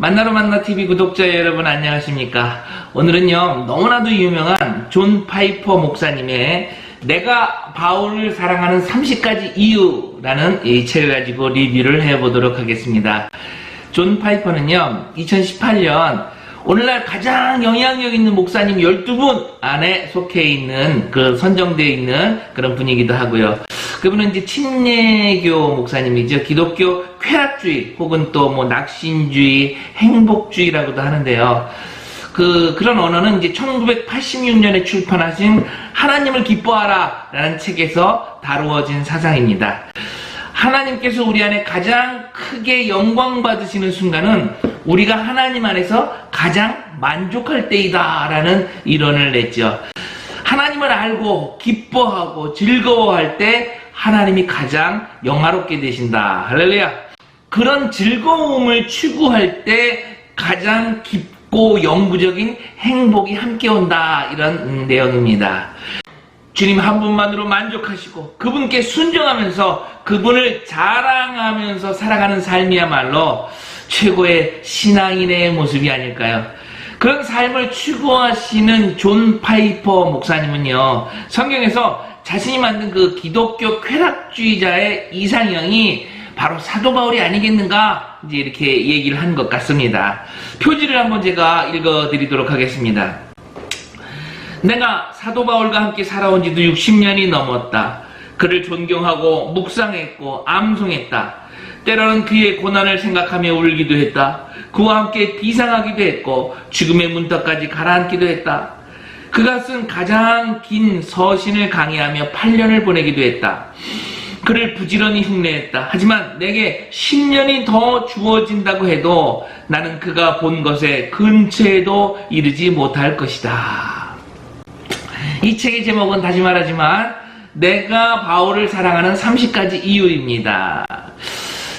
만나러 만나 TV 구독자 여러분 안녕하십니까? 오늘은요 너무나도 유명한 존 파이퍼 목사님의 내가 바울을 사랑하는 30가지 이유라는 이 책을 가지고 리뷰를 해보도록 하겠습니다. 존 파이퍼는요 2018년 오늘날 가장 영향력 있는 목사님 12분 안에 속해 있는 선정되어 있는 그런 분이기도 하고요. 그분은 이제 침례교 목사님이죠. 기독교 쾌락주의 혹은 또 뭐 낙신주의, 행복주의라고도 하는데요. 그런 언어는 이제 1986년에 출판하신 하나님을 기뻐하라 라는 책에서 다루어진 사상입니다. 하나님께서 우리 안에 가장 크게 영광 받으시는 순간은 우리가 하나님 안에서 가장 만족할 때이다 라는 이론을 냈죠. 하나님을 알고 기뻐하고 즐거워할 때 하나님이 가장 영화롭게 되신다. 할렐루야. 그런 즐거움을 추구할 때 가장 깊고 영구적인 행복이 함께 온다. 이런 내용입니다. 주님 한 분만으로 만족하시고 그분께 순종하면서 그분을 자랑하면서 살아가는 삶이야말로 최고의 신앙인의 모습이 아닐까요? 그런 삶을 추구하시는 존 파이퍼 목사님은요, 성경에서 자신이 만든 그 기독교 쾌락주의자의 이상형이 바로 사도 바울이 아니겠는가 이제 이렇게 얘기를 한 것 같습니다. 표지를 한번 제가 읽어드리도록 하겠습니다. 내가 사도 바울과 함께 살아온 지도 60년이 넘었다. 그를 존경하고 묵상했고 암송했다. 때로는 그의 고난을 생각하며 울기도 했다. 그와 함께 비상하기도 했고 죽음의 문턱까지 가라앉기도 했다. 그가 쓴 가장 긴 서신을 강의하며 8년을 보내기도 했다. 그를 부지런히 흉내했다. 하지만 내게 10년이 더 주어진다고 해도 나는 그가 본 것에 근처에도 이르지 못할 것이다. 이 책의 제목은 다시 말하지만 내가 바울을 사랑하는 30가지 이유입니다.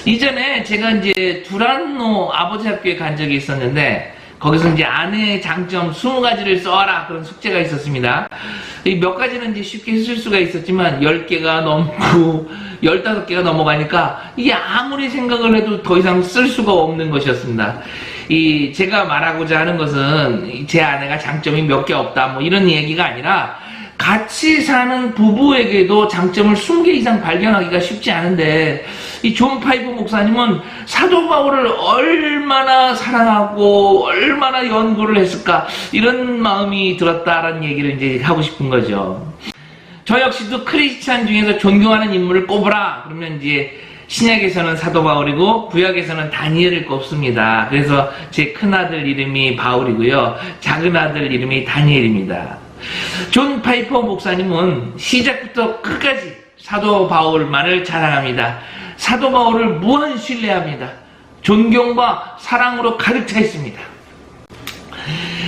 이전에 제가 이제 두란노 아버지 학교에 간 적이 있었는데 거기서 이제 아내의 장점 20가지를 써라 그런 숙제가 있었습니다. 몇 가지는 이제 쉽게 쓸 수가 있었지만 10개가 넘고 15개가 넘어가니까 이게 아무리 생각을 해도 더 이상 쓸 수가 없는 것이었습니다. 제가 말하고자 하는 것은 제 아내가 장점이 몇 개 없다 뭐 이런 얘기가 아니라 같이 사는 부부에게도 장점을 20개 이상 발견하기가 쉽지 않은데 이 존 파이퍼 목사님은 사도 바울을 얼마나 사랑하고 얼마나 연구를 했을까 이런 마음이 들었다라는 얘기를 이제 하고 싶은 거죠. 저 역시도 크리스찬 중에서 존경하는 인물을 꼽으라 그러면 이제 신약에서는 사도 바울이고 구약에서는 다니엘을 꼽습니다. 그래서 제 큰아들 이름이 바울이고요. 작은아들 이름이 다니엘입니다. 존 파이퍼 목사님은 시작부터 끝까지 사도 바울만을 자랑합니다. 사도 바울을 무한 신뢰합니다. 존경과 사랑으로 가득 차 있습니다.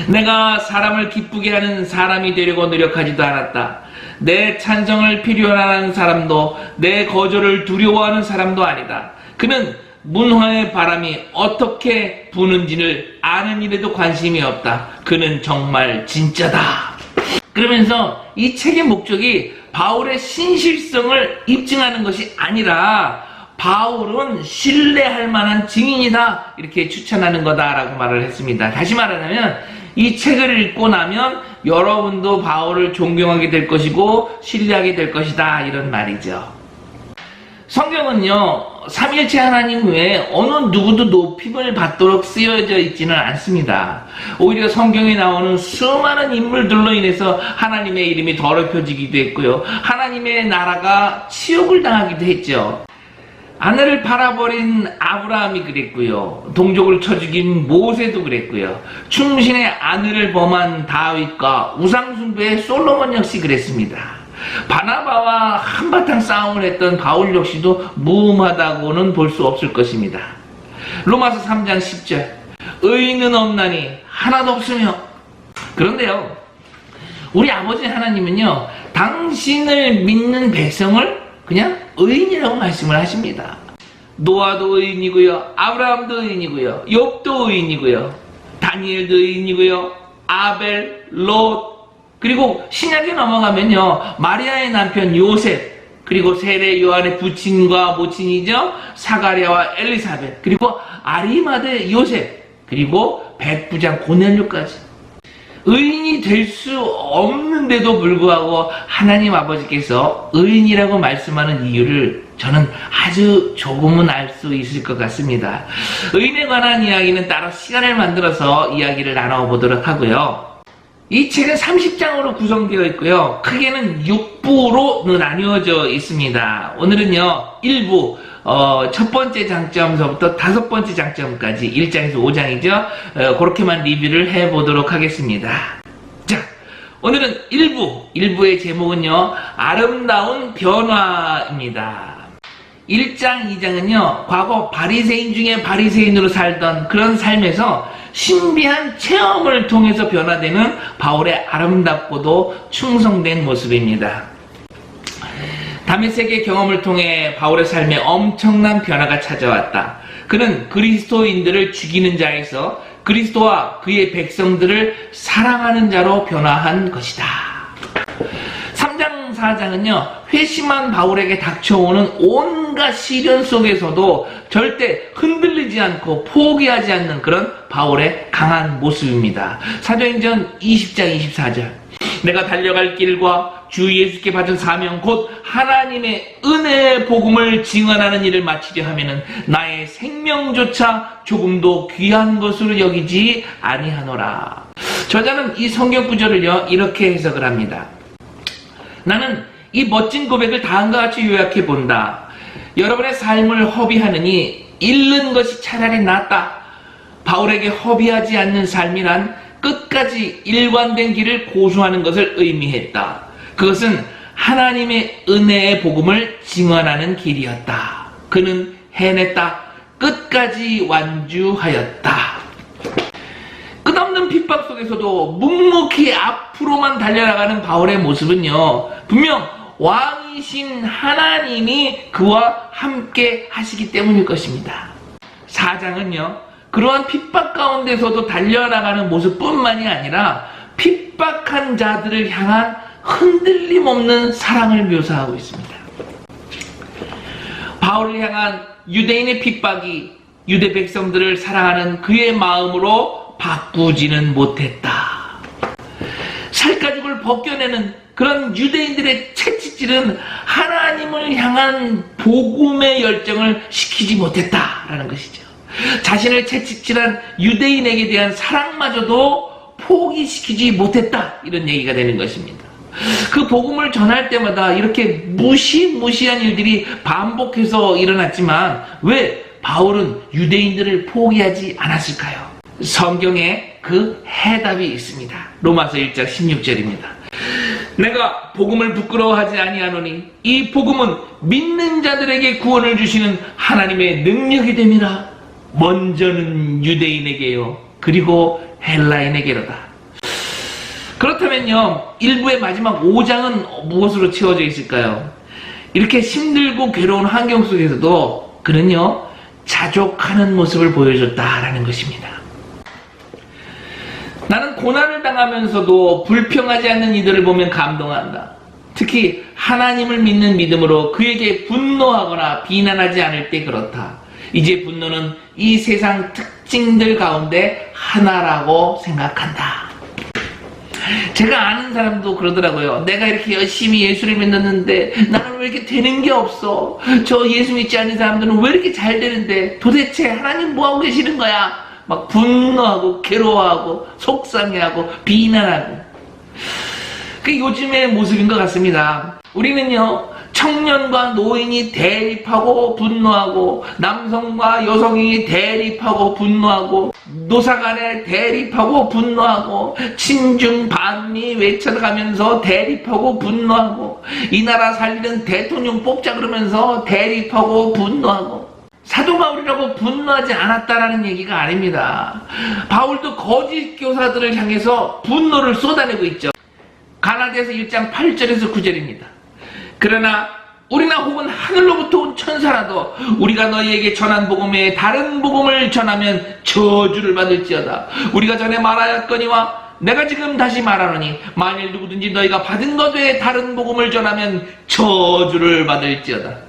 내가 사람을 기쁘게 하는 사람이 되려고 노력하지도 않았다. 내 찬성을 필요로 하는 사람도 내 거절을 두려워하는 사람도 아니다. 그는 문화의 바람이 어떻게 부는지를 아는 일에도 관심이 없다. 그는 정말 진짜다. 그러면서 이 책의 목적이 바울의 신실성을 입증하는 것이 아니라 바울은 신뢰할 만한 증인이다 이렇게 추천하는 거다라고 말을 했습니다. 다시 말하자면 이 책을 읽고 나면 여러분도 바울을 존경하게 될 것이고 신뢰하게 될 것이다 이런 말이죠. 성경은요 삼일체 하나님 외에 어느 누구도 높임을 받도록 쓰여져 있지는 않습니다. 오히려 성경에 나오는 수많은 인물들로 인해서 하나님의 이름이 더럽혀지기도 했고요. 하나님의 나라가 치욕을 당하기도 했죠. 아내를 팔아버린 아브라함이 그랬고요. 동족을 쳐 죽인 모세도 그랬고요. 충신의 아내를 범한 다윗과 우상숭배의 솔로몬 역시 그랬습니다. 바나바와 한바탕 싸움을 했던 바울 역시도 무음하다고는 볼 수 없을 것입니다. 로마서 3장 10절 의인은 없나니 하나도 없으며. 그런데요 우리 아버지 하나님은요 당신을 믿는 백성을 그냥 의인이라고 말씀을 하십니다. 노아도 의인이고요, 아브라함도 의인이고요, 욥도 의인이고요, 다니엘도 의인이고요, 아벨, 롯, 그리고 신약에 넘어가면요 마리아의 남편 요셉, 그리고 세례 요한의 부친과 모친이죠 사가랴와 엘리사벳, 그리고 아리마대 요셉, 그리고 백부장 고넬료까지. 의인이 될 수 없는데도 불구하고 하나님 아버지께서 의인이라고 말씀하는 이유를 저는 아주 조금은 알 수 있을 것 같습니다. 의인에 관한 이야기는 따로 시간을 만들어서 이야기를 나눠보도록 하고요. 이 책은 30장으로 구성되어 있고요. 크게는 6부로 나뉘어져 있습니다. 오늘은요, 1부, 첫 번째 장점서부터 5번째 장점까지 1장에서 5장이죠. 그렇게만 리뷰를 해보도록 하겠습니다. 자, 오늘은 1부의 제목은요, 아름다운 변화입니다. 1장, 2장은요, 과거 바리새인 중에 바리새인으로 살던 그런 삶에서 신비한 체험을 통해서 변화되는 바울의 아름답고도 충성된 모습입니다. 다메섹의 경험을 통해 바울의 삶에 엄청난 변화가 찾아왔다. 그는 그리스도인들을 죽이는 자에서 그리스도와 그의 백성들을 사랑하는 자로 변화한 것이다. 3장, 4장은요, 회심한 바울에게 닥쳐오는 온갖 시련 속에서도 절대 흔들리지 않고 포기하지 않는 그런 바울의 강한 모습입니다. 사도행전 20장 24절. 내가 달려갈 길과 주 예수께 받은 사명 곧 하나님의 은혜의 복음을 증언하는 일을 마치려 하면은 나의 생명조차 조금도 귀한 것으로 여기지 아니하노라. 저자는 이 성경 구절을요, 이렇게 해석을 합니다. 나는 이 멋진 고백을 다음과 같이 요약해 본다. 여러분의 삶을 허비하느니 잃는 것이 차라리 낫다. 바울에게 허비하지 않는 삶이란 끝까지 일관된 길을 고수하는 것을 의미했다. 그것은 하나님의 은혜의 복음을 증언하는 길이었다. 그는 해냈다. 끝까지 완주하였다. 끝없는 핍박 속에서도 묵묵히 앞으로만 달려나가는 바울의 모습은요, 분명 왕이신 하나님이 그와 함께 하시기 때문일 것입니다. 4장은요, 그러한 핍박 가운데서도 달려나가는 모습뿐만이 아니라 핍박한 자들을 향한 흔들림 없는 사랑을 묘사하고 있습니다. 바울을 향한 유대인의 핍박이 유대 백성들을 사랑하는 그의 마음으로 바꾸지는 못했다. 살가죽을 벗겨내는 그런 유대인들의 채찍질은 하나님을 향한 복음의 열정을 식히지 못했다라는 것이죠. 자신을 채찍질한 유대인에게 대한 사랑마저도 포기시키지 못했다, 이런 얘기가 되는 것입니다. 그 복음을 전할 때마다 이렇게 무시무시한 일들이 반복해서 일어났지만 왜 바울은 유대인들을 포기하지 않았을까요? 성경에 그 해답이 있습니다. 로마서 1장 16절입니다. 내가 복음을 부끄러워하지 아니하노니 이 복음은 믿는 자들에게 구원을 주시는 하나님의 능력이 됨이라. 먼저는 유대인에게요, 그리고 헬라인에게로다. 그렇다면요, 1부의 마지막 5장은 무엇으로 채워져 있을까요? 이렇게 힘들고 괴로운 환경 속에서도 그는요, 자족하는 모습을 보여줬다라는 것입니다. 나는 고난을 당하면서도 불평하지 않는 이들을 보면 감동한다. 특히 하나님을 믿는 믿음으로 그에게 분노하거나 비난하지 않을 때 그렇다. 이제 분노는 이 세상 특징들 가운데 하나라고 생각한다. 제가 아는 사람도 그러더라고요. 내가 이렇게 열심히 예수를 믿었는데 나는 왜 이렇게 되는 게 없어? 저 예수 믿지 않는 사람들은 왜 이렇게 잘 되는데 도대체 하나님 뭐하고 계시는 거야? 막 분노하고 괴로워하고 속상해하고 비난하고. 그게 요즘의 모습인 것 같습니다. 우리는요, 청년과 노인이 대립하고 분노하고, 남성과 여성이 대립하고 분노하고, 노사 간에 대립하고 분노하고, 친중 반미 외쳐가면서 대립하고 분노하고, 이 나라 살리는 대통령 뽑자 그러면서 대립하고 분노하고. 사도 바울이라고 분노하지 않았다라는 얘기가 아닙니다. 바울도 거짓 교사들을 향해서 분노를 쏟아내고 있죠. 가라디아서 1장 8절에서 9절입니다. 그러나 우리나 혹은 하늘로부터 온 천사라도 우리가 너희에게 전한 복음 외에 다른 복음을 전하면 저주를 받을지어다. 우리가 전에 말하였거니와 내가 지금 다시 말하노니 만일 누구든지 너희가 받은 것 외에 다른 복음을 전하면 저주를 받을지어다.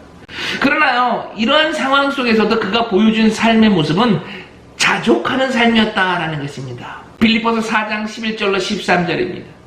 그러나요, 이러한 상황 속에서도 그가 보여준 삶의 모습은 자족하는 삶이었다라는 것입니다. 빌립보서 4장 11절로 13절입니다.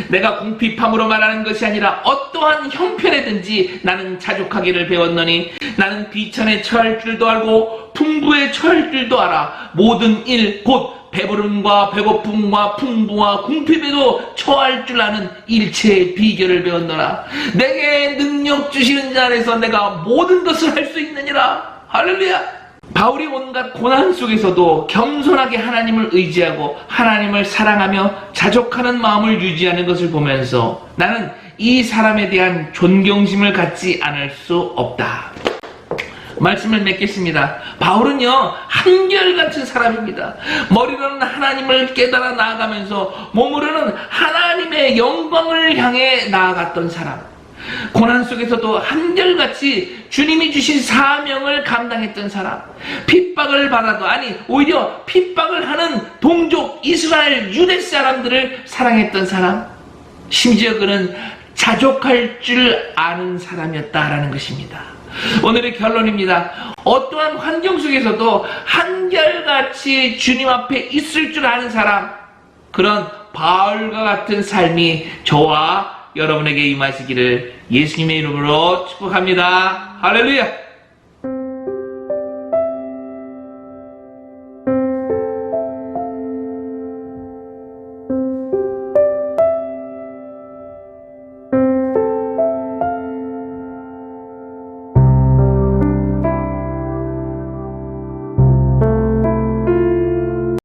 내가 궁핍함으로 말하는 것이 아니라 어떠한 형편에든지 나는 자족하기를 배웠노니 나는 비천에 처할 줄도 알고 풍부에 처할 줄도 알아. 모든 일 곧 배부름과 배고픔과 풍부와 궁핍에도 처할 줄 아는 일체의 비결을 배웠노라. 내게 능력 주시는 자 안에서 내가 모든 것을 할 수 있느니라. 할렐루야. 바울이 온갖 고난 속에서도 겸손하게 하나님을 의지하고 하나님을 사랑하며 자족하는 마음을 유지하는 것을 보면서 나는 이 사람에 대한 존경심을 갖지 않을 수 없다. 말씀을 맺겠습니다. 바울은요, 한결같은 사람입니다. 머리로는 하나님을 깨달아 나아가면서 몸으로는 하나님의 영광을 향해 나아갔던 사람. 고난 속에서도 한결같이 주님이 주신 사명을 감당했던 사람. 핍박을 받아도, 아니 오히려 핍박을 하는 동족 이스라엘 유대 사람들을 사랑했던 사람. 심지어 그는 자족할 줄 아는 사람이었다라는 것입니다. 오늘의 결론입니다. 어떠한 환경 속에서도 한결같이 주님 앞에 있을 줄 아는 사람, 그런 바울과 같은 삶이 저와 여러분에게 임하시기를 예수님의 이름으로 축복합니다. 할렐루야.